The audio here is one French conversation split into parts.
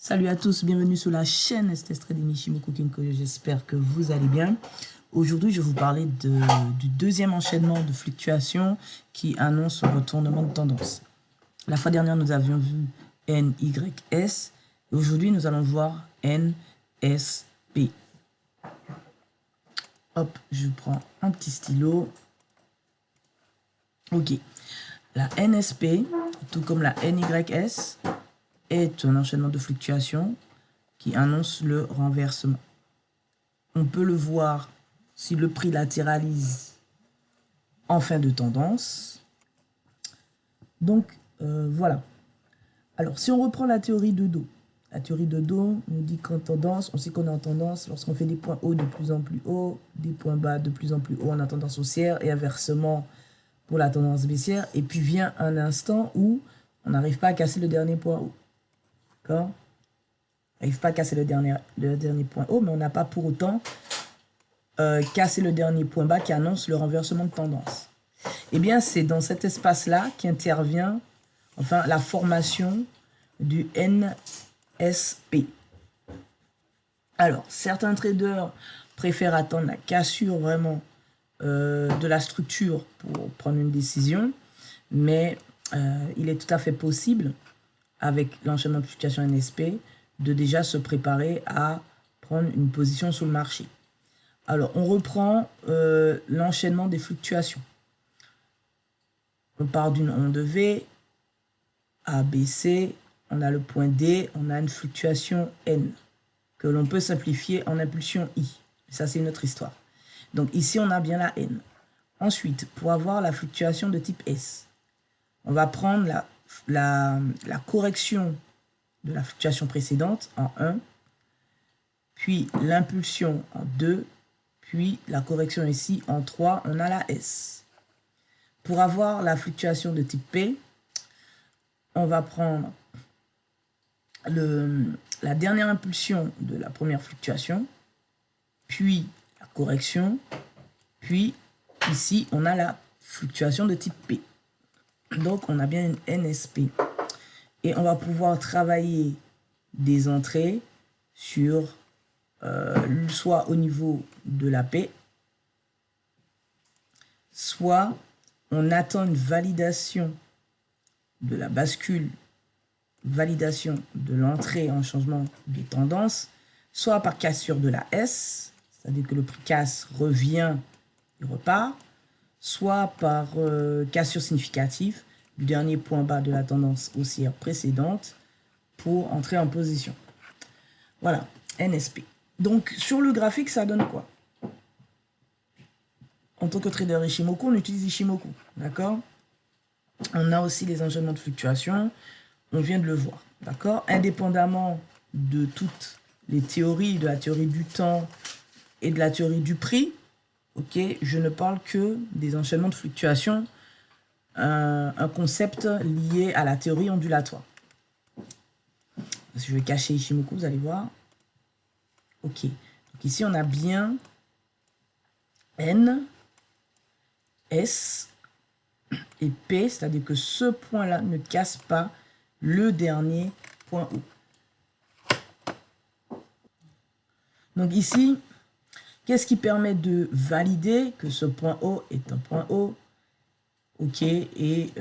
Salut à tous, bienvenue sur la chaîne STS Trading Ishimoku Kinko, j'espère que vous allez bien. Aujourd'hui, je vais vous parler du deuxième enchaînement de fluctuations qui annonce un retournement de tendance. La fois dernière, nous avions vu NYS et aujourd'hui, nous allons voir NSP. Hop, je prends un petit stylo. Ok, la NSP, tout comme la NYS, est un enchaînement de fluctuations qui annonce le renversement. On peut le voir si le prix latéralise en fin de tendance. Donc, voilà. Alors, si on reprend la théorie de dos, la théorie de dos nous dit qu'en tendance, on sait qu'on est en tendance lorsqu'on fait des points hauts de plus en plus hauts, des points bas de plus en plus hauts, on a tendance haussière et inversement pour la tendance baissière. Et puis vient un instant où on n'arrive pas à casser le dernier point haut. D'accord ? On n'arrive pas à casser le dernier point haut, mais on n'a pas pour autant cassé le dernier point bas qui annonce le renversement de tendance. Eh bien, c'est dans cet espace-là qu'intervient enfin la formation du NSP. Alors, certains traders préfèrent attendre la cassure vraiment de la structure pour prendre une décision, mais il est tout à fait possible, avec l'enchaînement de fluctuation NSP, de déjà se préparer à prendre une position sur le marché. Alors, on reprend l'enchaînement des fluctuations. On part d'une onde V, A, B, C, on a le point D, on a une fluctuation N, que l'on peut simplifier en impulsion I. Ça, c'est une autre histoire. Donc ici, on a bien la N. Ensuite, pour avoir la fluctuation de type S, on va prendre la correction de la fluctuation précédente en 1, puis l'impulsion en 2, puis la correction ici en 3, on a la S. Pour avoir la fluctuation de type P, on va prendre la dernière impulsion de la première fluctuation, puis la correction, puis ici on a la fluctuation de type P. Donc on a bien une NSP. Et on va pouvoir travailler des entrées sur soit au niveau de la P, soit on attend une validation de la bascule, validation de l'entrée en changement de tendance, soit par cassure de la S, c'est-à-dire que le prix casse, revient et repart, soit par cassure significative du dernier point bas de la tendance haussière précédente pour entrer en position. Voilà, NSP. Donc, sur le graphique, ça donne quoi? En tant que trader Ishimoku, on utilise Ishimoku, d'accord? On a aussi les enchaînements de fluctuations, on vient de le voir, d'accord? Indépendamment de toutes les théories, de la théorie du temps et de la théorie du prix, ok, je ne parle que des enchaînements de fluctuations, un concept lié à la théorie ondulatoire. Je vais cacher Ishimoku, vous allez voir. Ok, donc ici on a bien N, S et P, c'est-à-dire que ce point-là ne casse pas le dernier point haut. Donc ici, qu'est-ce qui permet de valider que ce point haut est un point haut, ok, et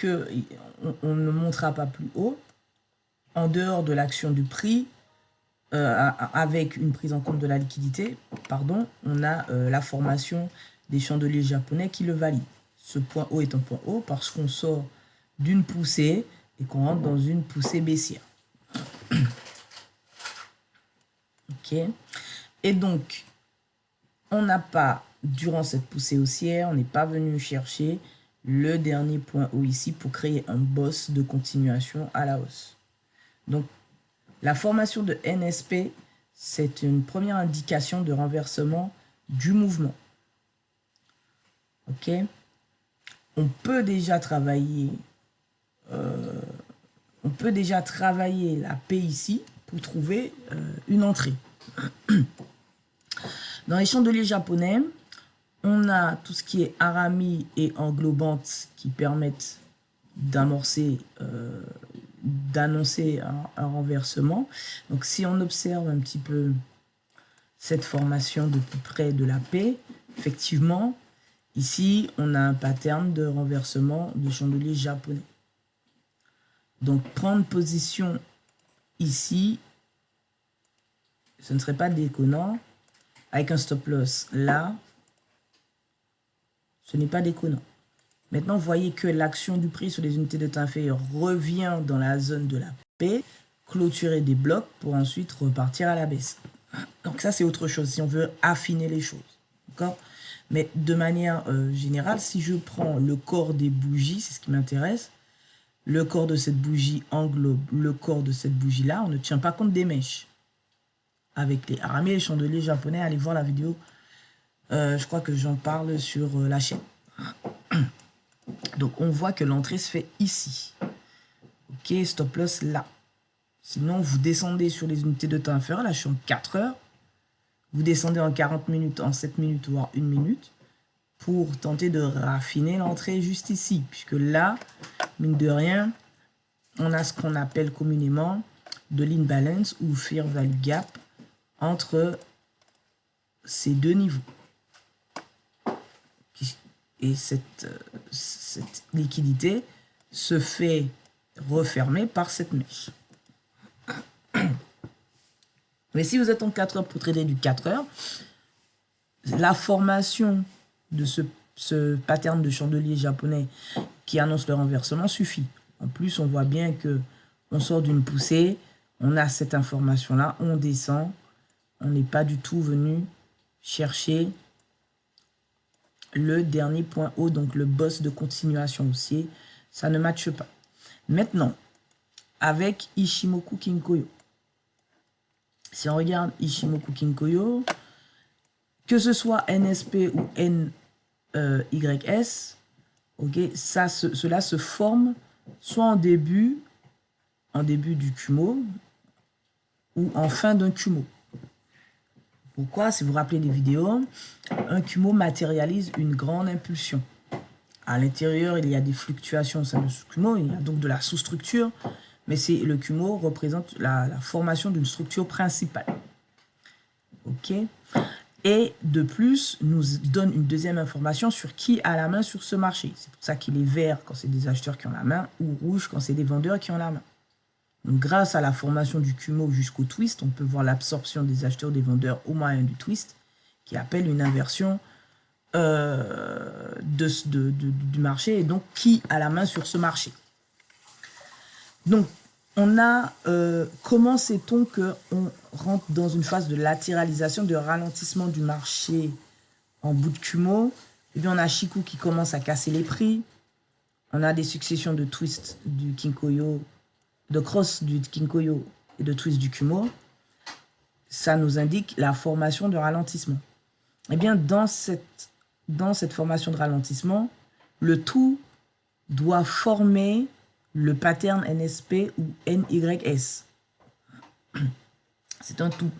qu'on ne montera pas plus haut, en dehors de l'action du prix, avec une prise en compte de la liquidité, pardon, on a la formation des chandeliers japonais qui le valide. Ce point haut est un point haut parce qu'on sort d'une poussée et qu'on rentre dans une poussée baissière. Ok. Et donc, on n'a pas, durant cette poussée haussière, on n'est pas venu chercher le dernier point haut ici pour créer un boss de continuation à la hausse. Donc, la formation de NSP, c'est une première indication de renversement du mouvement. Ok? On peut déjà travailler la P ici pour trouver une entrée. Dans les chandeliers japonais, on a tout ce qui est Arami et englobante qui permettent d'amorcer d'annoncer un renversement. Donc, si on observe un petit peu cette formation de plus près de la P, effectivement, ici, on a un pattern de renversement du chandelier japonais. Donc, prendre position ici, ce ne serait pas déconnant. Avec un stop loss là, ce n'est pas déconnant. Maintenant, vous voyez que l'action du prix sur les unités de temps inférieures revient dans la zone de la P, clôturer des blocs pour ensuite repartir à la baisse. Donc ça, c'est autre chose, si on veut affiner les choses. D'accord? Mais de manière générale, si je prends le corps des bougies, c'est ce qui m'intéresse, le corps de cette bougie englobe le corps de cette bougie-là, on ne tient pas compte des mèches. Avec les aramis et les chandeliers japonais, allez voir la vidéo. Je crois que j'en parle sur la chaîne. Donc, on voit que l'entrée se fait ici. Ok, stop loss là. Sinon, vous descendez sur les unités de temps inférieures. Là, je suis en 4 heures. Vous descendez en 40 minutes, en 7 minutes, voire 1 minute, pour tenter de raffiner l'entrée juste ici. Puisque là, mine de rien, on a ce qu'on appelle communément de l'imbalance ou fair value gap entre ces deux niveaux. Et cette liquidité se fait refermer par cette mèche. Mais si vous êtes en 4 heures pour trader du 4 heures, la formation de ce pattern de chandelier japonais qui annonce le renversement suffit. En plus, on voit bien que on sort d'une poussée, on a cette information-là, on descend, on n'est pas du tout venu chercher le dernier point haut, donc le boss de continuation haussier, ça ne matche pas. Maintenant, avec Ichimoku Kinkoyo, si on regarde Ichimoku Kinkoyo, que ce soit NSP ou NYS, okay, cela se forme soit en début du Kumo ou en fin d'un Kumo. Pourquoi? Si vous vous rappelez des vidéos, un Kumo matérialise une grande impulsion. À l'intérieur, il y a des fluctuations au sein de ce Kumo, il y a donc de la sous-structure, mais le Kumo représente la formation d'une structure principale. Ok? Et de plus, nous donne une deuxième information sur qui a la main sur ce marché. C'est pour ça qu'il est vert quand c'est des acheteurs qui ont la main, ou rouge quand c'est des vendeurs qui ont la main. Donc, grâce à la formation du Kumo jusqu'au twist, on peut voir l'absorption des acheteurs des vendeurs au moyen du twist, qui appelle une inversion du marché, et donc qui a la main sur ce marché. Donc, on a, comment sait-on qu'on rentre dans une phase de latéralisation, de ralentissement du marché en bout de Kumo? Eh bien, on a Chikou qui commence à casser les prix, on a des successions de twists du Kinkoyo, de cross du Kinkoyo et de twist du Kumo, ça nous indique la formation de ralentissement. Eh bien, dans cette formation de ralentissement, le tout doit former le pattern NSP ou NYS. C'est un tout.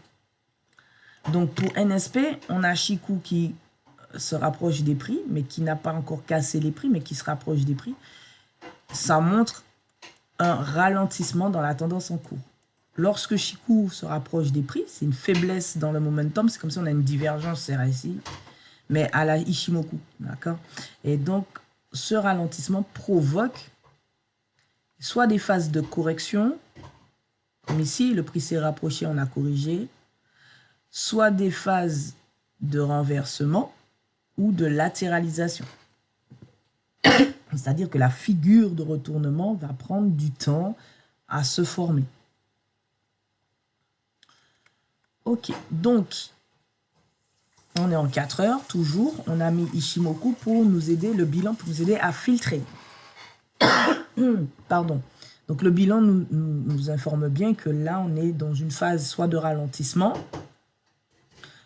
Donc, pour NSP, on a Chikou qui se rapproche des prix, mais qui n'a pas encore cassé les prix, mais qui se rapproche des prix. Ça montre un ralentissement dans la tendance en cours. Lorsque Chikou se rapproche des prix, c'est une faiblesse dans le momentum, c'est comme si on a une divergence RSI, mais à la Ichimoku, d'accord? Et donc, ce ralentissement provoque soit des phases de correction, comme ici, le prix s'est rapproché, on a corrigé, soit des phases de renversement ou de latéralisation. C'est-à-dire que la figure de retournement va prendre du temps à se former. Ok, donc, on est en 4 heures, toujours. On a mis Ichimoku pour nous aider, le bilan pour nous aider à filtrer. Pardon. Donc, le bilan nous informe bien que là, on est dans une phase soit de ralentissement,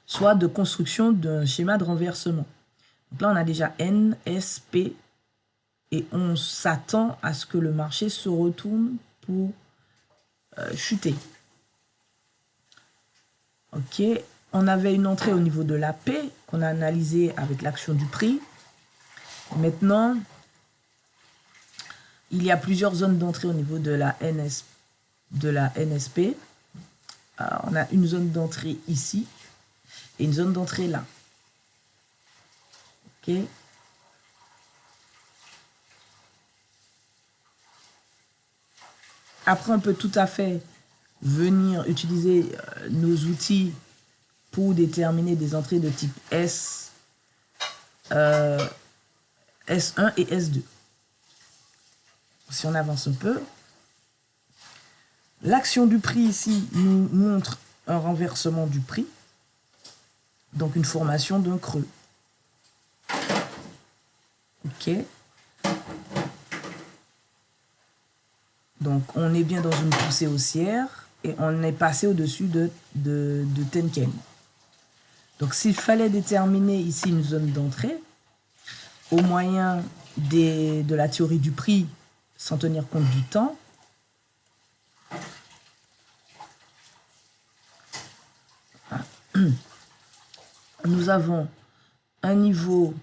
soit de construction d'un schéma de renversement. Donc là, on a déjà N, S, P, et on s'attend à ce que le marché se retourne pour chuter. Ok, on avait une entrée au niveau de la P qu'on a analysée avec l'action du prix. Maintenant, il y a plusieurs zones d'entrée au niveau de la NSP. On a une zone d'entrée ici et une zone d'entrée là. Ok. Après, on peut tout à fait venir utiliser nos outils pour déterminer des entrées de type S, S1 et S2. Si on avance un peu, l'action du prix ici nous montre un renversement du prix, donc une formation d'un creux. Ok. Donc on est bien dans une poussée haussière et on est passé au-dessus de Tenken. Donc s'il fallait déterminer ici une zone d'entrée, au moyen de la théorie du prix, sans tenir compte du temps, nous avons un niveau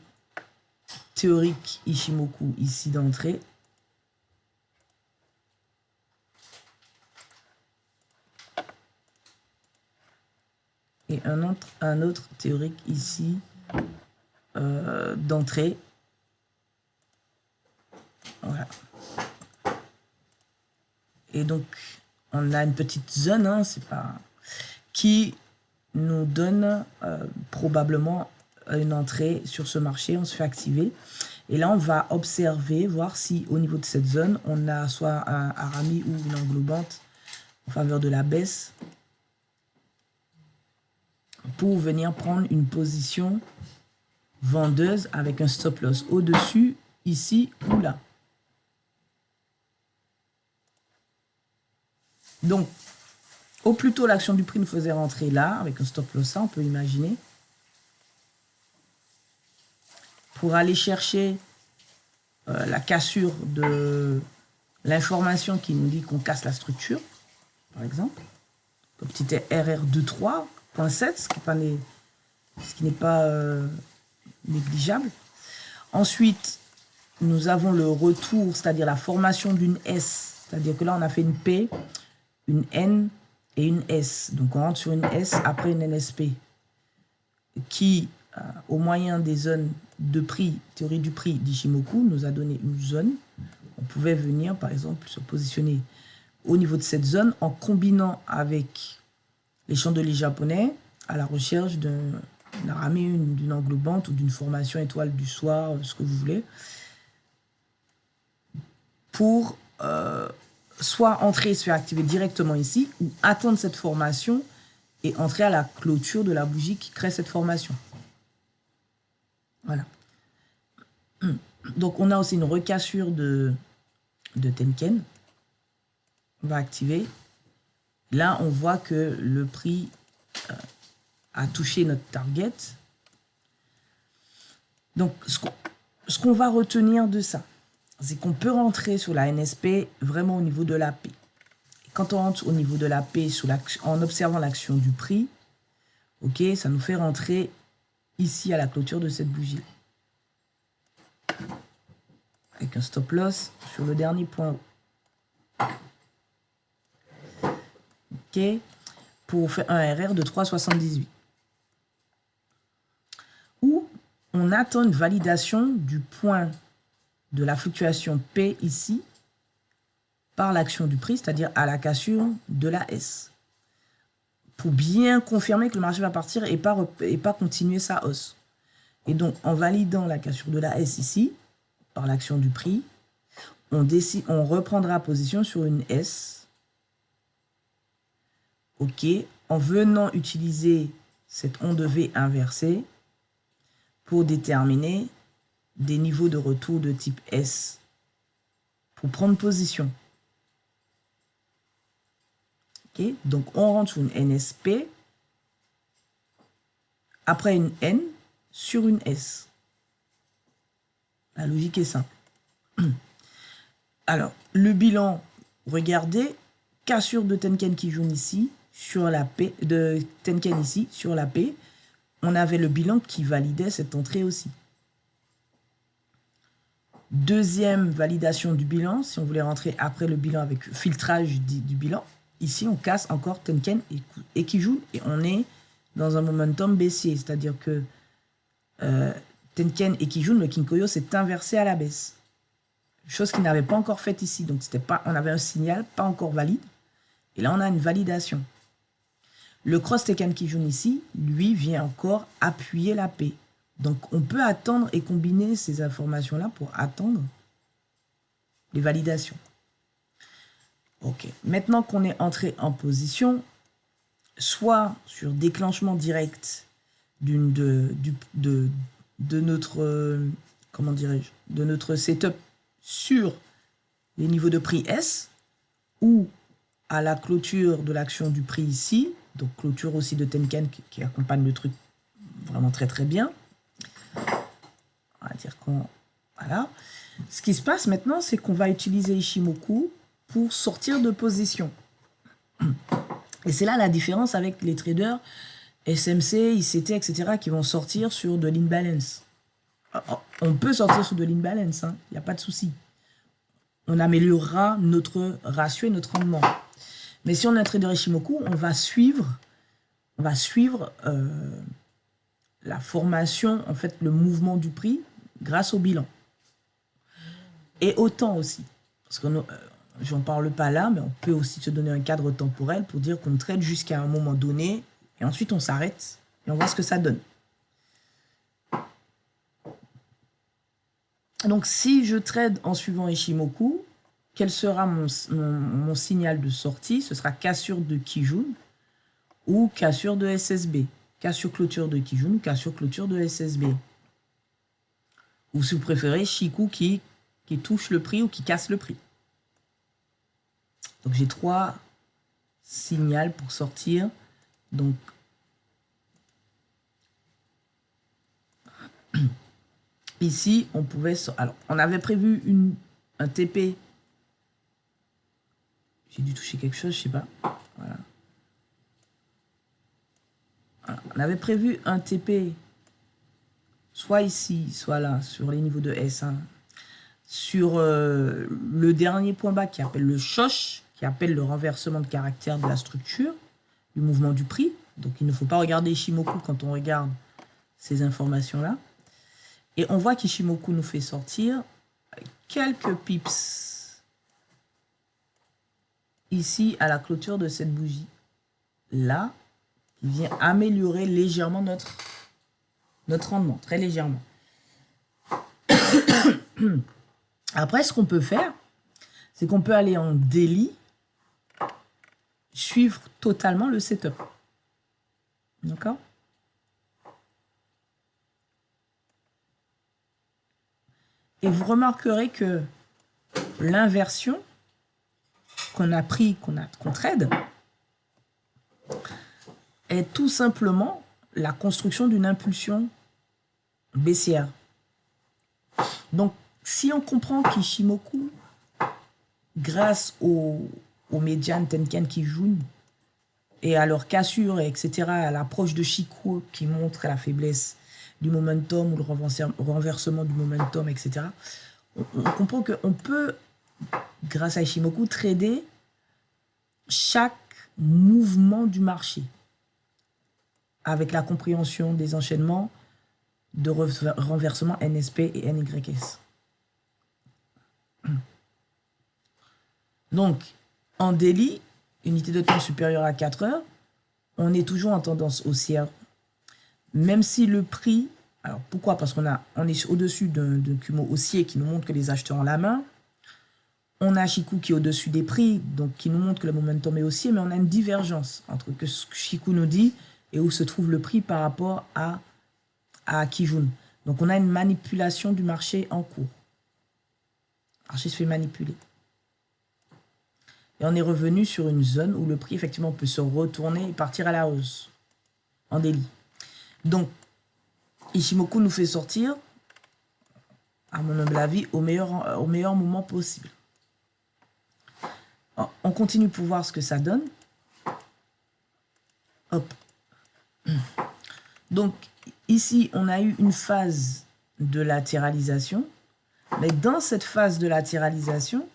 théorique Ishimoku ici d'entrée, et un autre théorique ici d'entrée. Voilà. Et donc, on a une petite zone, hein, c'est pas, qui nous donne probablement une entrée sur ce marché. On se fait activer. Et là, on va observer, voir si au niveau de cette zone, on a soit un harami ou une englobante en faveur de la baisse pour venir prendre une position vendeuse avec un stop loss au-dessus, ici ou là. Donc, au plus tôt l'action du prix nous faisait rentrer là, avec un stop loss, ça on peut imaginer. Pour aller chercher la cassure de l'information qui nous dit qu'on casse la structure, par exemple. Comme petit RR23.7, ce qui n'est pas négligeable. Ensuite, nous avons le retour, c'est-à-dire la formation d'une S. C'est-à-dire que là, on a fait une P, une N et une S. Donc, on rentre sur une S après une NSP qui, au moyen des zones de prix, théorie du prix d'Ishimoku, nous a donné une zone. On pouvait venir, par exemple, se positionner au niveau de cette zone en combinant avec les chandeliers japonais à la recherche d'un harami, d'une englobante ou d'une formation étoile du soir, ce que vous voulez, pour soit entrer et se faire activer directement ici ou attendre cette formation et entrer à la clôture de la bougie qui crée cette formation. Voilà. Donc, on a aussi une recassure de Tenken. On va activer. Là, on voit que le prix a touché notre target. Donc, ce qu'on va retenir de ça, c'est qu'on peut rentrer sur la NSP vraiment au niveau de la P. Et quand on rentre au niveau de la P en observant l'action du prix, ok, ça nous fait rentrer ici à la clôture de cette bougie. Avec un stop loss sur le dernier point. Ok, pour faire un RR de 3,78. Où on attend une validation du point de la fluctuation P ici par l'action du prix, c'est-à-dire à la cassure de la S. Pour bien confirmer que le marché va partir et pas continuer sa hausse. Et donc, en validant la cassure de la S ici, par l'action du prix, on reprendra position sur une S. OK. En venant utiliser cette onde V inversée pour déterminer des niveaux de retour de type S pour prendre position. OK. Donc, on rentre sur une NSP, après une N, sur une S. La logique est simple. Alors, le bilan, regardez, cassure de Tenken qui jaune ici, sur la P, de Tenken ici, sur la P. On avait le bilan qui validait cette entrée aussi. Deuxième validation du bilan, si on voulait rentrer après le bilan avec filtrage du bilan, ici on casse encore Tenken et Kijun et on est dans un momentum baissier, c'est-à-dire que Tenken et Kijun, le Kinkoyo s'est inversé à la baisse. Chose qu'il n'avait pas encore faite ici, donc on avait un signal pas encore valide, et là on a une validation. Le cross Tenken Kijun ici, lui, vient encore appuyer la P. Donc, on peut attendre et combiner ces informations-là pour attendre les validations. Ok. Maintenant qu'on est entré en position, soit sur déclenchement direct de notre, comment dirais-je, de notre setup sur les niveaux de prix S, ou à la clôture de l'action du prix ici, donc clôture aussi de Tenken qui accompagne le truc vraiment très très bien. On va dire qu'on... Voilà. Ce qui se passe maintenant, c'est qu'on va utiliser Ishimoku pour sortir de position. Et c'est là la différence avec les traders SMC, ICT, etc. qui vont sortir sur de l'imbalance. On peut sortir sur de l'imbalance, hein, il n'y a pas de souci. On améliorera notre ratio et notre rendement. Mais si on est un trader Ishimoku, on va suivre la formation, en fait, le mouvement du prix grâce au bilan. Et au temps aussi. Parce que j'en parle pas là, mais on peut aussi se donner un cadre temporel pour dire qu'on trade jusqu'à un moment donné, et ensuite on s'arrête, et on voit ce que ça donne. Donc si je trade en suivant Ishimoku, quel sera mon signal de sortie? Ce sera cassure de Kijun ou cassure de SSB. Cassure clôture de Kijun ou cassure clôture de SSB. Ou si vous préférez, Shiku qui touche le prix ou qui casse le prix. Donc j'ai 3 signaux pour sortir. Donc ici, on pouvait... Alors, on avait prévu un TP. J'ai dû toucher quelque chose, je sais pas. Voilà. Voilà. On avait prévu un TP, soit ici, soit là, sur les niveaux de S1. Sur le dernier point bas qui appelle le shosh, qui appelle le renversement de caractère de la structure, du mouvement du prix. Donc il ne faut pas regarder Ishimoku quand on regarde ces informations-là. Et on voit qu'Ishimoku nous fait sortir quelques pips ici à la clôture de cette bougie. Là, qui vient améliorer légèrement notre rendement, très légèrement. Après, ce qu'on peut faire, c'est qu'on peut aller en daily, suivre totalement le setup. D'accord? Et vous remarquerez que l'inversion qu'on a pris, qu'on trade, est tout simplement la construction d'une impulsion baissière. Donc, si on comprend qu'Ishimoku, grâce aux médianes Tenken Kijun et à leur cassure, etc., à l'approche de Shiku qui montre la faiblesse du momentum ou le renversement du momentum, etc., on comprend qu'on peut, grâce à Ishimoku, trader chaque mouvement du marché avec la compréhension des enchaînements de renversement NSP et NYS. Donc, en daily, unité de temps supérieure à 4 heures, on est toujours en tendance haussière. Même si le prix... Alors, pourquoi? Parce qu'on est au-dessus d'un Kumo haussier qui nous montre que les acheteurs ont la main. On a Shiku qui est au-dessus des prix, donc qui nous montre que le momentum est haussier, mais on a une divergence entre ce que Shiku nous dit et où se trouve le prix par rapport à Kijun. Donc, on a une manipulation du marché en cours. Le marché se fait manipuler. Et on est revenu sur une zone où le prix, effectivement, peut se retourner et partir à la hausse, en daily. Donc, Ishimoku nous fait sortir, à mon humble avis, au meilleur moment possible. Alors, on continue pour voir ce que ça donne. Hop. Donc, ici, on a eu une phase de latéralisation Mais dans cette phase de latéralisation,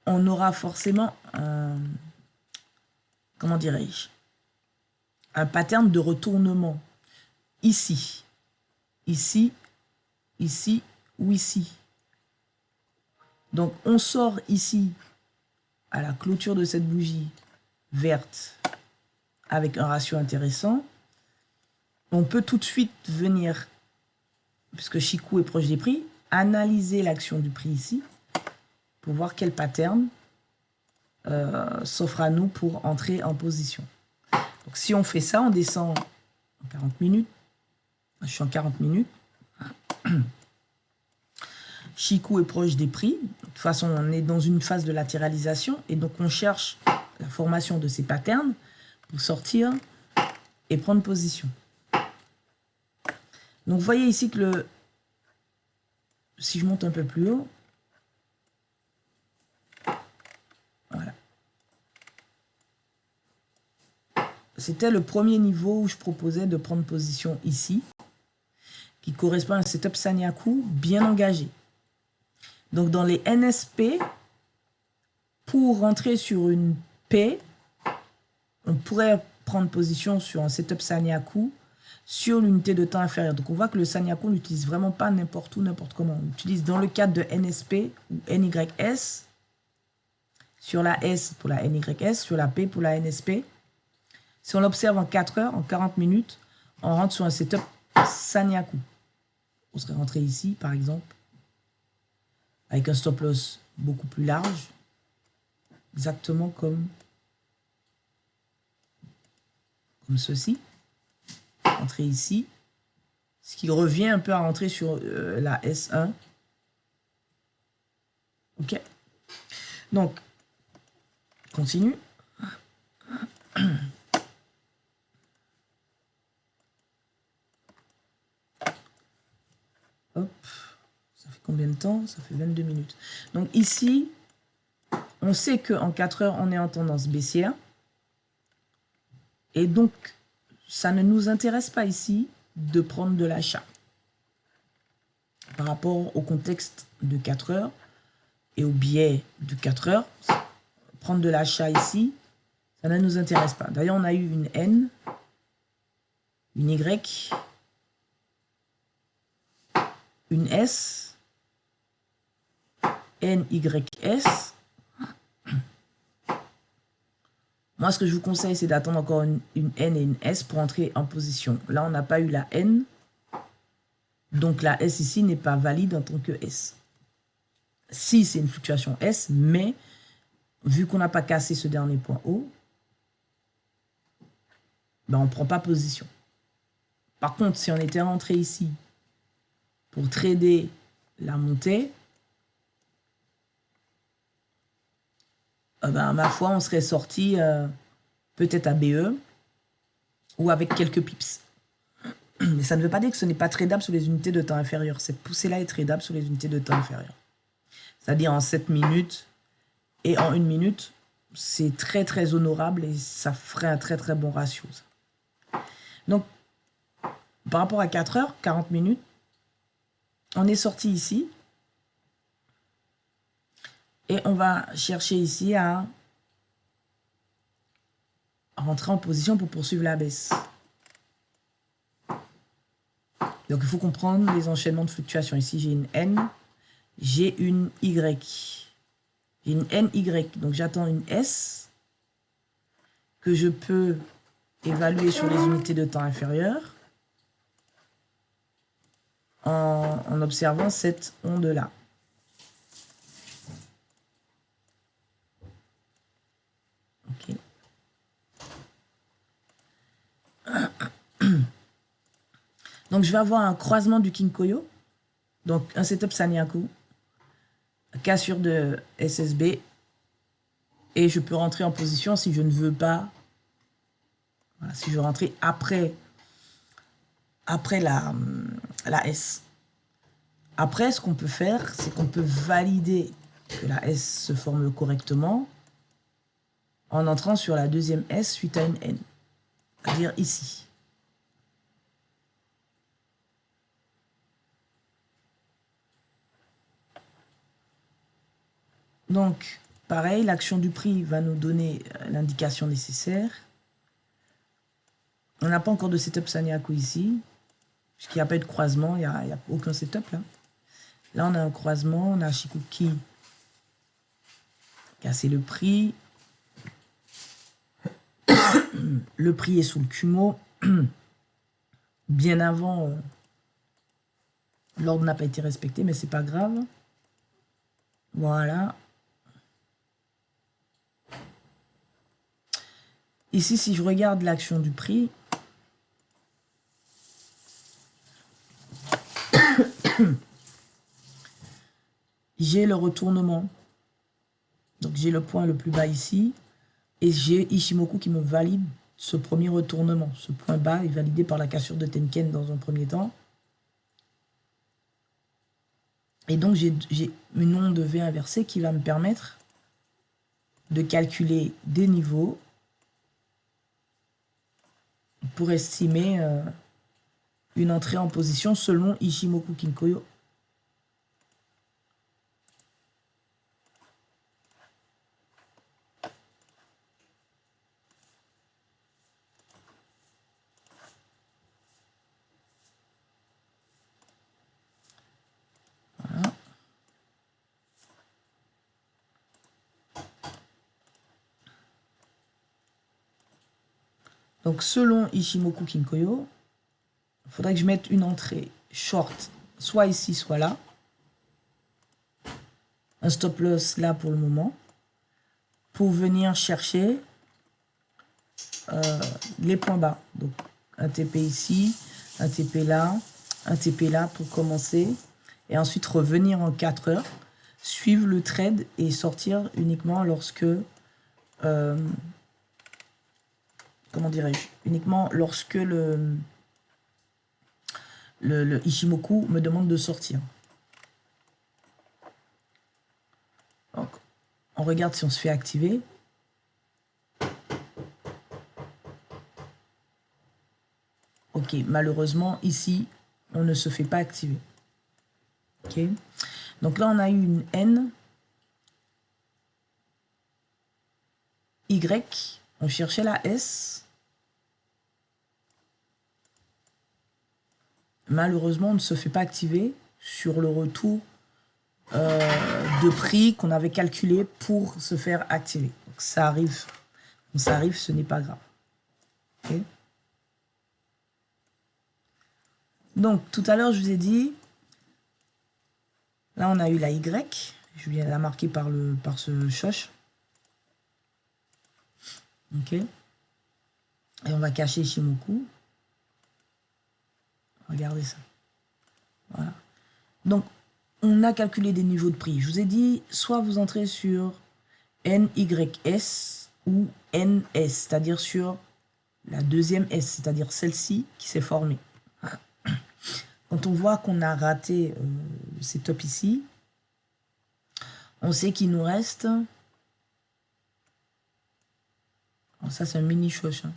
on aura forcément un, comment dirais-je, un pattern de retournement. Ici, ici, ici ou ici. Donc, on sort ici, à la clôture de cette bougie verte, avec un ratio intéressant. On peut tout de suite venir, puisque Chikou est proche des prix, analyser l'action du prix ici, pour voir quel pattern s'offre à nous pour entrer en position. Donc, si on fait ça, on descend en 40 minutes. Je suis en 40 minutes. Chikou est proche des prix. De toute façon, on est dans une phase de latéralisation. Et donc, on cherche la formation de ces patterns pour sortir et prendre position. Donc, vous voyez ici que si je monte un peu plus haut, voilà. C'était le premier niveau où je proposais de prendre position ici, qui correspond à un setup Sanyaku bien engagé. Donc, dans les NSP, pour rentrer sur une P, on pourrait prendre position sur un setup Sanyaku sur l'unité de temps inférieure. Donc, on voit que le Sanyaku, on n'utilise vraiment pas n'importe où, n'importe comment. On l'utilise dans le cadre de NSP ou NYS, sur la S pour la NYS, sur la P pour la NSP. Si on l'observe en 4 heures, en 40 minutes, on rentre sur un setup Sanyaku. On serait rentré ici, par exemple, avec un stop loss beaucoup plus large, exactement comme ceci. Rentrer ici, ce qui revient un peu à rentrer sur la S1. Ok. Donc, continue. Hop. Ça fait combien de temps? Ça fait 22 minutes. Donc ici, on sait qu'en 4 heures, on est en tendance baissière. Et donc, ça ne nous intéresse pas ici de prendre de l'achat. Par rapport au contexte de 4 heures et au biais de 4 heures, prendre de l'achat ici, ça ne nous intéresse pas. D'ailleurs, on a eu une N, une Y, une S, NYS. Moi, ce que je vous conseille, c'est d'attendre encore une N et une S pour entrer en position. Là, on n'a pas eu la N. Donc, la S ici n'est pas valide en tant que S. Si, c'est une fluctuation S, mais vu qu'on n'a pas cassé ce dernier point haut, ben, on ne prend pas position. Par contre, si on était rentré ici pour trader la montée, ben, ma foi, on serait sorti peut-être à BE ou avec quelques pips. Mais ça ne veut pas dire que ce n'est pas tradable sur les unités de temps inférieures. Cette poussée-là est tradable sur les unités de temps inférieures. C'est-à-dire en 7 minutes et en 1 minute, c'est très très honorable et ça ferait un très très bon ratio. Ça. Donc, par rapport à 4 heures, 40 minutes, on est sorti ici. Et on va chercher ici à rentrer en position pour poursuivre la baisse. Donc, il faut comprendre les enchaînements de fluctuations. Ici, j'ai une N, j'ai une Y. J'ai une NY, donc j'attends une S que je peux évaluer sur les unités de temps inférieures en observant cette onde-là. Ok. Donc, je vais avoir un croisement du Kinkoyo, donc un setup Sanyaku, cassure de SSB, et je peux rentrer en position si je ne veux pas, voilà, si je veux rentrer après la S. Après, ce qu'on peut faire, c'est qu'on peut valider que la S se forme correctement en entrant sur la deuxième S suite à une N, c'est-à-dire ici. Donc, pareil, l'action du prix va nous donner l'indication nécessaire. On n'a pas encore de setup Sanyaku ici, puisqu'il n'y a pas eu de croisement, il n'y a aucun setup là. Là, on a un croisement, on a Shikuki casser le prix. Le prix est sous le Kumo. Bien avant, l'ordre n'a pas été respecté, mais c'est pas grave. Voilà. Ici, si je regarde l'action du prix, j'ai le retournement. Donc j'ai le point le plus bas ici. Et j'ai Ishimoku qui me valide ce premier retournement. Ce point bas est validé par la cassure de Tenken dans un premier temps. Et donc j'ai une onde V inversée qui va me permettre de calculer des niveaux pour estimer une entrée en position selon Ishimoku Kinkoyo. Voilà. Donc selon Ishimoku Kinkoyo, il faudrait que je mette une entrée short, soit ici, soit là. Un stop loss là pour le moment. Pour venir chercher les points bas. Donc un TP ici, un TP là, un TP là pour commencer. Et ensuite revenir en 4 heures, suivre le trade et sortir uniquement lorsque... comment dirais-je? Uniquement lorsque le Ishimoku me demande de sortir. Donc, on regarde si on se fait activer. Ok, malheureusement, ici, on ne se fait pas activer. Ok, donc là, on a eu une N, Y, on cherchait la S. Malheureusement, on ne se fait pas activer sur le retour de prix qu'on avait calculé pour se faire activer. Donc, ça arrive. Quand ça arrive, ce n'est pas grave. Okay. Donc, tout à l'heure, je vous ai dit, là, on a eu la Y. Je viens la marquer par ce choche. Ok. Et on va cacher Ishimoku. Regardez ça. Voilà. Donc, on a calculé des niveaux de prix. Je vous ai dit, soit vous entrez sur NYS ou NS, c'est-à-dire sur la deuxième S, c'est-à-dire celle-ci qui s'est formée. Quand on voit qu'on a raté le setup ici, on sait qu'il nous reste... Alors ça, c'est un mini choche. Hein.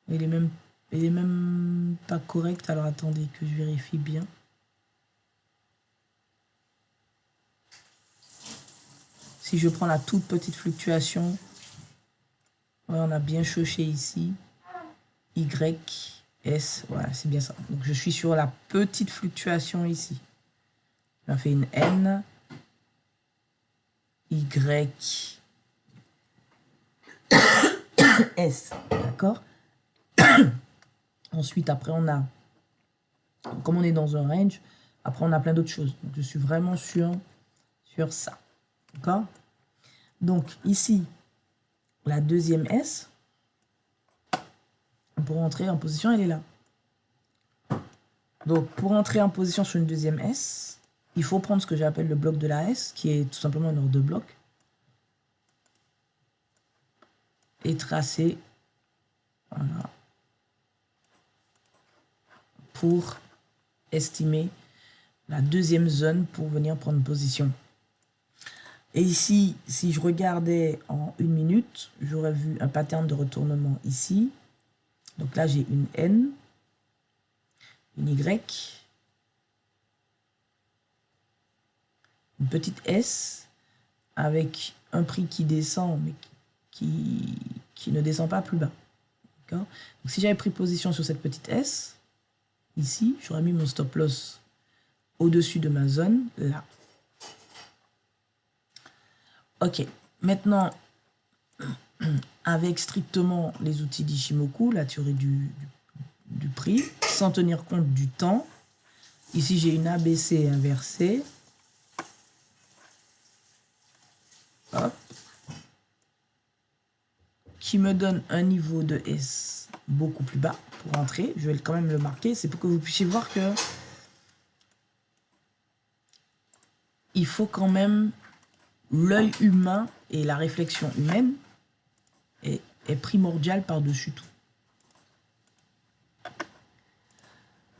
Il est même pas correct. Alors, attendez que je vérifie bien. Si je prends la toute petite fluctuation, ouais, on a bien choché ici. Y, S, voilà, c'est bien ça. Donc, je suis sur la petite fluctuation ici. On a fait une N, Y, S, d'accord. Ensuite, après, on a, comme on est dans un range, après, on a plein d'autres choses. Donc, je suis vraiment sur ça, d'accord. Donc, ici, la deuxième S, pour entrer en position, elle est là. Donc, pour entrer en position sur une deuxième S, il faut prendre ce que j'appelle le bloc de la S, qui est tout simplement un ordre de bloc, et tracer, voilà, pour estimer la deuxième zone pour venir prendre position. Et ici, si je regardais en 1 minute, j'aurais vu un pattern de retournement ici. Donc là, j'ai une N, une Y, une petite S avec un prix qui descend, mais qui ne descend pas plus bas. Donc, si j'avais pris position sur cette petite S, ici, j'aurais mis mon stop loss au-dessus de ma zone, là. Ok, maintenant, avec strictement les outils d'Ishimoku, la théorie du prix, sans tenir compte du temps, ici j'ai une ABC inversée. Hop. Qui me donne un niveau de S beaucoup plus bas pour entrer. Je vais quand même le marquer. C'est pour que vous puissiez voir que il faut quand même l'œil humain et la réflexion humaine est primordial par-dessus tout.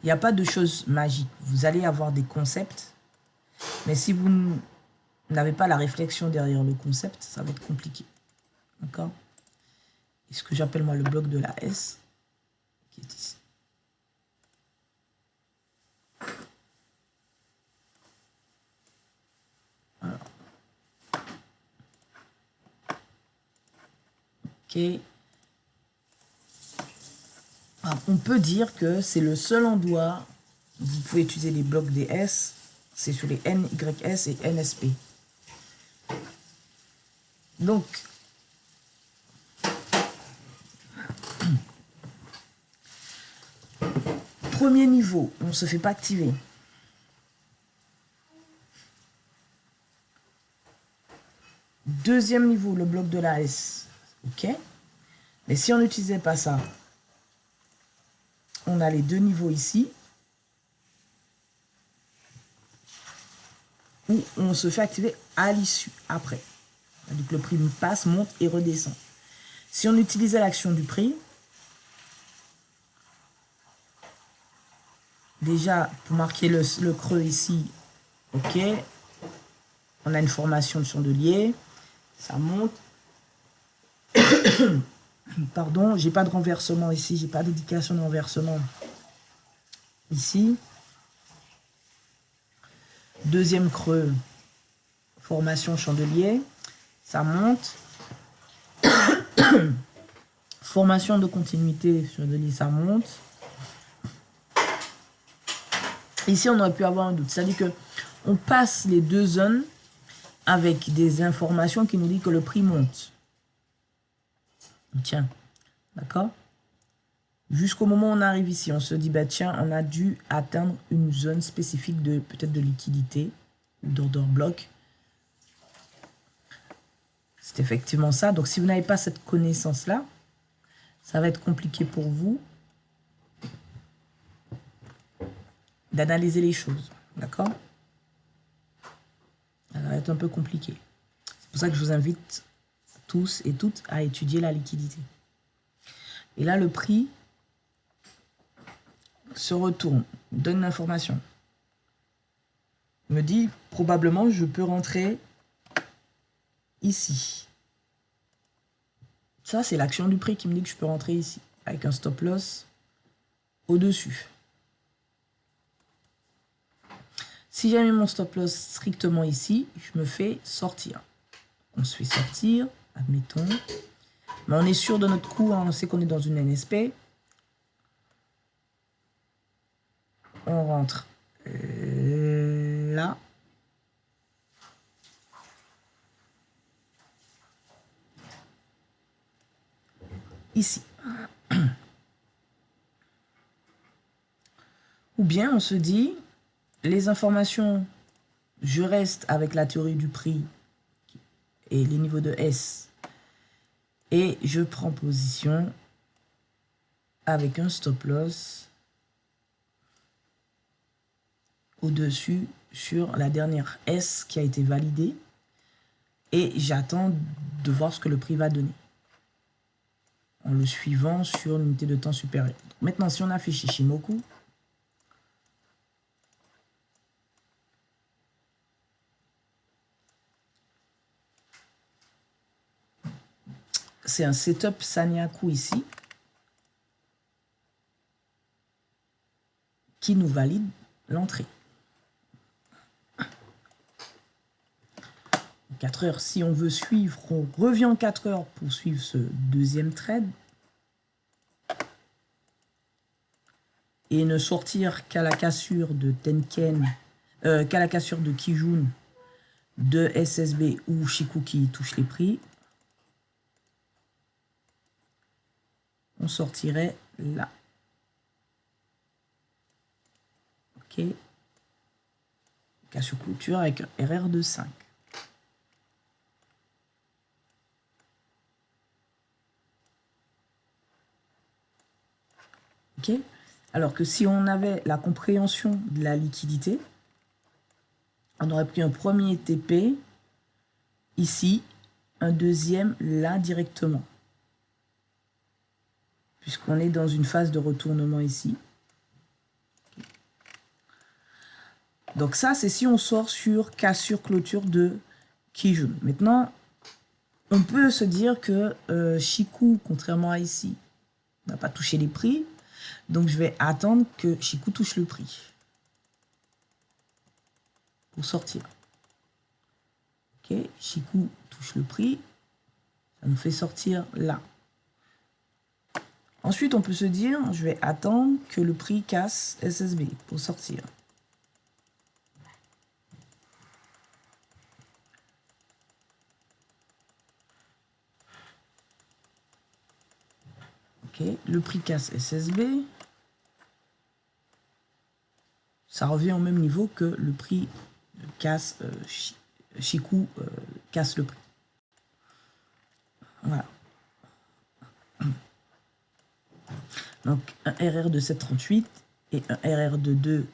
Il n'y a pas de choses magiques. Vous allez avoir des concepts, mais si vous n'avez pas la réflexion derrière le concept, ça va être compliqué. D'accord? Et ce que j'appelle moi le bloc de la S, qui est ici. Alors. Ok. Alors, on peut dire que c'est le seul endroit où vous pouvez utiliser les blocs des S, c'est sur les NYS et NSP. Donc, premier niveau, on ne se fait pas activer. Deuxième niveau, le bloc de la S. Ok. Mais si on n'utilisait pas ça, on a les deux niveaux ici, où on se fait activer à l'issue, après. Donc le prix passe, monte et redescend. Si on utilisait l'action du prix, déjà, pour marquer le creux ici, ok, on a une formation de chandelier, ça monte. Pardon, j'ai pas de renversement ici, j'ai pas d'indication de renversement ici. Deuxième creux, formation chandelier, ça monte. Formation de continuité chandelier, ça monte. Ici, on aurait pu avoir un doute, c'est-à-dire que on passe les deux zones avec des informations qui nous disent que le prix monte. Tiens, d'accord? Jusqu'au moment où on arrive ici, on se dit, bah tiens, on a dû atteindre une zone spécifique de peut-être de liquidité ou d'order block. C'est effectivement ça. Donc, si vous n'avez pas cette connaissance-là, ça va être compliqué pour vous d'analyser les choses. D'accord? Ça va être un peu compliqué. C'est pour ça que je vous invite tous et toutes à étudier la liquidité. Et là, le prix se retourne, donne l'information. Me dit, probablement, je peux rentrer ici. Ça, c'est l'action du prix qui me dit que je peux rentrer ici, avec un stop loss au-dessus. Si j'ai mis mon stop loss strictement ici, je me fais sortir. On se fait sortir, admettons. Mais on est sûr de notre coup, hein, on sait qu'on est dans une NSP. On rentre là. Ici. Ou bien on se dit, les informations, je reste avec la théorie du prix et les niveaux de S. Et je prends position avec un stop loss au-dessus sur la dernière S qui a été validée. Et j'attends de voir ce que le prix va donner, en le suivant sur l'unité de temps supérieure. Maintenant, si on affiche Ishimoku, c'est un setup Sanyaku ici, qui nous valide l'entrée. 4 heures. Si on veut suivre, on revient en 4 heures pour suivre ce deuxième trade. Et ne sortir qu'à la cassure de Tenken, qu'à la cassure de Kijun, de SSB ou Chikou qui touche les prix. On sortirait là. Ok. Cassure clôture avec un RR de 5. Ok. Alors que si on avait la compréhension de la liquidité, on aurait pris un premier TP ici, un deuxième là directement. Puisqu'on est dans une phase de retournement ici. Donc ça, c'est si on sort sur cassure clôture de Kijun. Maintenant, on peut se dire que Chikou, contrairement à ici, n'a pas touché les prix. Donc je vais attendre que Chikou touche le prix. Pour sortir. Ok, Chikou touche le prix. Ça nous fait sortir là. Ensuite, on peut se dire, je vais attendre que le prix casse SSB pour sortir. Ok, le prix casse SSB. Ça revient au même niveau que le prix casse Chikou casse le prix. Voilà. Donc un RR de 7,38 et un RR de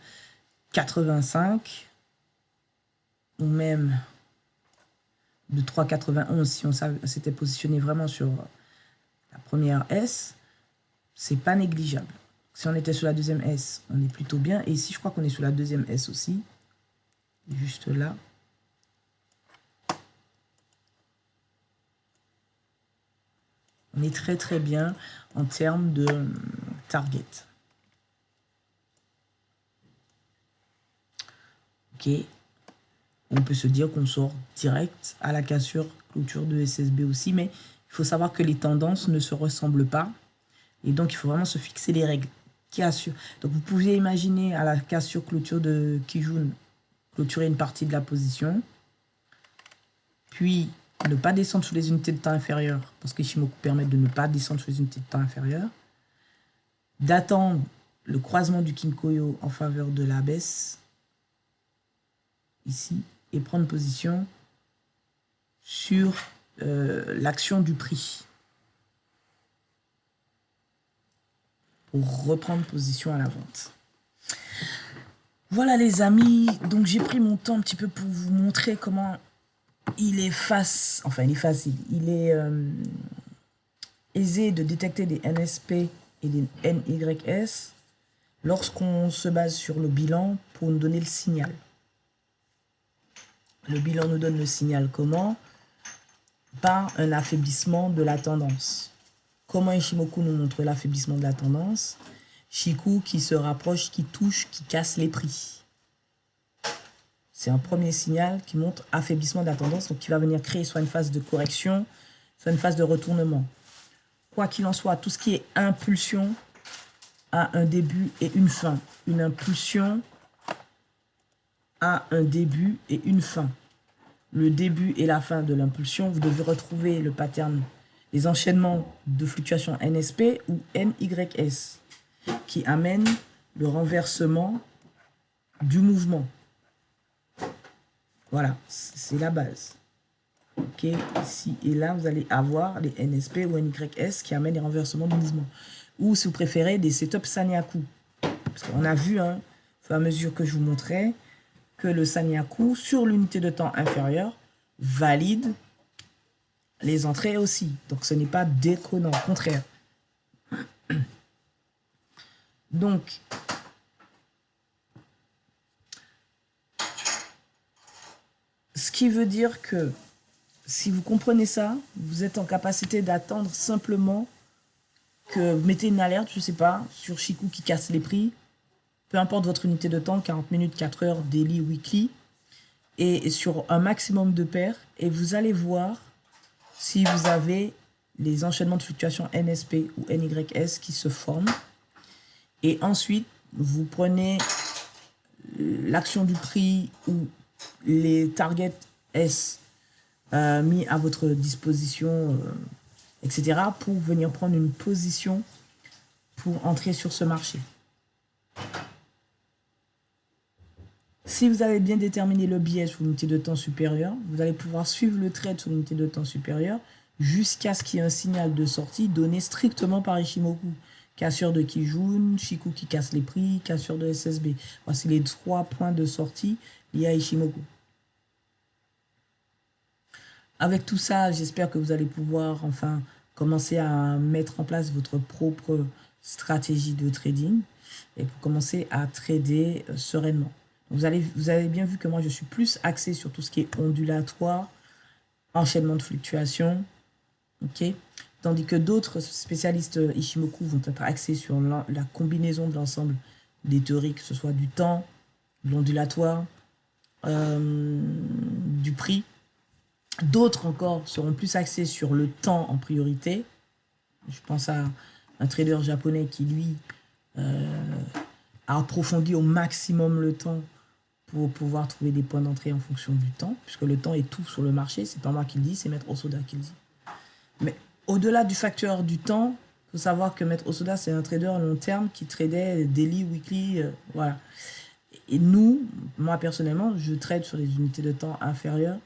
2,85 ou même de 3,91 si on s'était positionné vraiment sur la première S, c'est pas négligeable. Si on était sur la deuxième S, on est plutôt bien. Et ici, je crois qu'on est sur la deuxième S aussi. Juste là. On est très très bien en termes de target. Ok. On peut se dire qu'on sort direct à la cassure clôture de SSB aussi. Mais il faut savoir que les tendances ne se ressemblent pas. Et donc, il faut vraiment se fixer les règles. Cassure. Donc, vous pouvez imaginer à la cassure clôture de Kijun, clôturer une partie de la position. Puis, ne pas descendre sous les unités de temps inférieures, parce que Ichimoku permet de ne pas descendre sous les unités de temps inférieures. D'attendre le croisement du Kinkoyo en faveur de la baisse, ici, et prendre position sur l'action du prix. Pour reprendre position à la vente. Voilà les amis, donc j'ai pris mon temps un petit peu pour vous montrer comment il est facile, il est aisé de détecter des NSP et des NYS lorsqu'on se base sur le bilan pour nous donner le signal. Le bilan nous donne le signal comment? Par un affaiblissement de la tendance. Comment Ichimoku nous montre l'affaiblissement de la tendance? Chikou qui se rapproche, qui touche, qui casse les prix. C'est un premier signal qui montre affaiblissement de la tendance, donc qui va venir créer soit une phase de correction, soit une phase de retournement. Quoi qu'il en soit, tout ce qui est impulsion a un début et une fin. Une impulsion a un début et une fin. Le début et la fin de l'impulsion, vous devez retrouver le pattern, les enchaînements de fluctuations NSP ou NYS qui amènent le renversement du mouvement. Voilà, c'est la base. Ok, ici et là, vous allez avoir les NSP ou NYS qui amènent les renversements du mouvement. Ou si vous préférez, des setups Sanyaku. Parce qu'on a vu, hein, au fur et à mesure que je vous montrais, que le Sanyaku, sur l'unité de temps inférieure, valide les entrées aussi. Donc, ce n'est pas déconnant, au contraire. Donc, ce qui veut dire que si vous comprenez ça, vous êtes en capacité d'attendre simplement que vous mettez une alerte, je ne sais pas, sur Chikou qui casse les prix, peu importe votre unité de temps, 40 minutes, 4 heures, daily, weekly, et sur un maximum de paires et vous allez voir si vous avez les enchaînements de fluctuations NSP ou NYS qui se forment. Et ensuite, vous prenez l'action du prix ou les targets S mis à votre disposition, etc. pour venir prendre une position pour entrer sur ce marché. Si vous avez bien déterminé le biais sur l'unité de temps supérieure, vous allez pouvoir suivre le trade sur l'unité de temps supérieure jusqu'à ce qu'il y ait un signal de sortie donné strictement par Ishimoku. Cassure de Kijun, Chikou qui casse les prix, cassure de SSB. Voici les 3 points de sortie liés à Ishimoku. Avec tout ça, j'espère que vous allez pouvoir enfin commencer à mettre en place votre propre stratégie de trading et pour commencer à trader sereinement. Vous avez bien vu que moi, je suis plus axé sur tout ce qui est ondulatoire, enchaînement de fluctuations, ok. Tandis que d'autres spécialistes Ishimoku vont être axés sur la combinaison de l'ensemble des théories, que ce soit du temps, de l'ondulatoire, du prix. D'autres encore seront plus axés sur le temps en priorité. Je pense à un trader japonais qui, lui, a approfondi au maximum le temps pour pouvoir trouver des points d'entrée en fonction du temps, puisque le temps est tout sur le marché. C'est pas moi qui le dis, c'est Maître Osoda qui le dit. Mais au-delà du facteur du temps, il faut savoir que Maître Osoda, c'est un trader long terme qui tradait daily, weekly, voilà. Et nous, moi personnellement, je trade sur des unités de temps inférieures.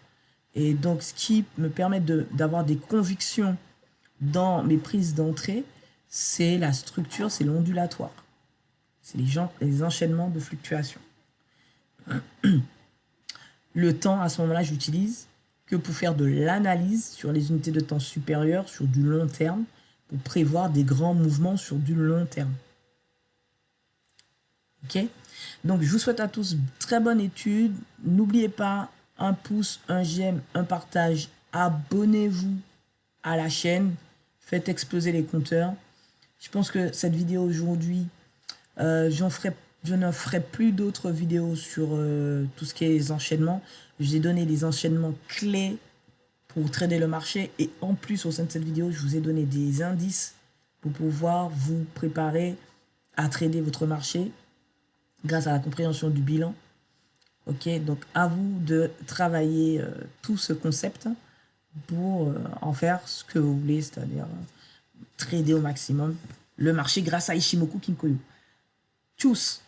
Et donc, ce qui me permet d'avoir des convictions dans mes prises d'entrée, c'est la structure, c'est l'ondulatoire. C'est les enchaînements de fluctuations. Le temps, à ce moment-là, j'utilise que pour faire de l'analyse sur les unités de temps supérieures, sur du long terme, pour prévoir des grands mouvements sur du long terme. Ok? Donc, je vous souhaite à tous très bonne étude. N'oubliez pas, un pouce, un j'aime, un partage. Abonnez-vous à la chaîne. Faites exploser les compteurs. Je pense que cette vidéo aujourd'hui, je n'en ferai plus d'autres vidéos sur tout ce qui est les enchaînements. Je vous ai donné les enchaînements clés pour trader le marché. Et en plus, au sein de cette vidéo, je vous ai donné des indices pour pouvoir vous préparer à trader votre marché grâce à la compréhension du bilan. Ok, donc à vous de travailler tout ce concept pour en faire ce que vous voulez, c'est-à-dire trader au maximum le marché grâce à Ishimoku Kinkoyu. Tchuss!